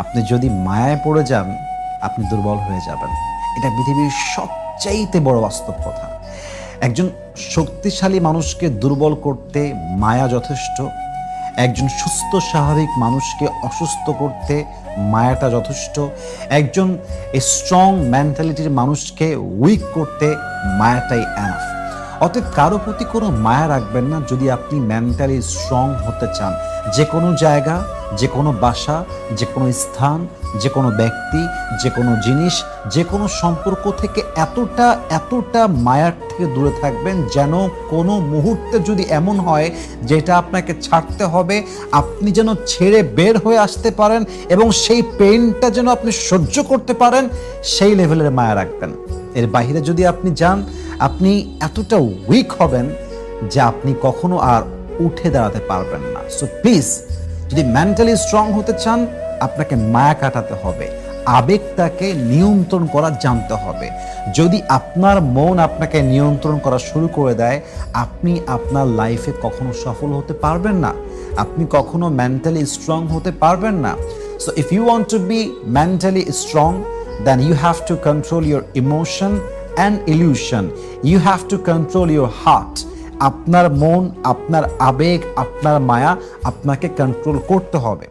আপনি যদি মায়ায় পড়ে যান, আপনি দুর্বল হয়ে যাবেন। এটা পৃথিবীর সবচাইতে বড় বাস্তব কথা। একজন শক্তিশালী মানুষকে দুর্বল করতে মায়া যথেষ্ট। একজন সুস্থ স্বাভাবিক মানুষকে অসুস্থ করতে মায়াটা যথেষ্ট। একজন স্ট্রং মেন্টালিটির মানুষকে উইক করতে মায়াটাই এনাফ। অতএব কারো প্রতি কোনো মায়া রাখবেন না যদি আপনি মেন্টালি স্ট্রং হতে চান। যে কোনো জায়গা, যে কোনো বাসা, যে কোনো স্থান, যে কোনো ব্যক্তি, যে কোনো জিনিস, যে কোনো সম্পর্ক থেকে এতটা মায়ার থেকে দূরে থাকবেন যেন কোনো মুহূর্তে যদি এমন হয় যেটা আপনাকে ছাড়তে হবে, আপনি যেন ছেড়ে বের হয়ে আসতে পারেন এবং সেই পেইনটা যেন আপনি সহ্য করতে পারেন, সেই লেভেলের মায়া রাখবেন। এর বাইরে যদি আপনি যান, আপনি এতটা উইক হবেন যে আপনি কখনো আর উঠে দাঁড়াতে পারবেন না। সো প্লিজ, যদি মেন্টালি স্ট্রং হতে চান, আপনাকে মায়া কাটাতে হবে, আবেগটাকে নিয়ন্ত্রণ করা জানতে হবে। যদি আপনার মন আপনাকে নিয়ন্ত্রণ করা শুরু করে দেয়, আপনি আপনার লাইফে কখনো সফল হতে পারবেন না, আপনি কখনো মেন্টালি স্ট্রং হতে পারবেন না। So if you want to be mentally strong, then you have to control your emotion and illusion. You have to control your heart. আপনার মন, আপনার আবেগ, আপনার মায়া আপনাকে কন্ট্রোল করতে হবে।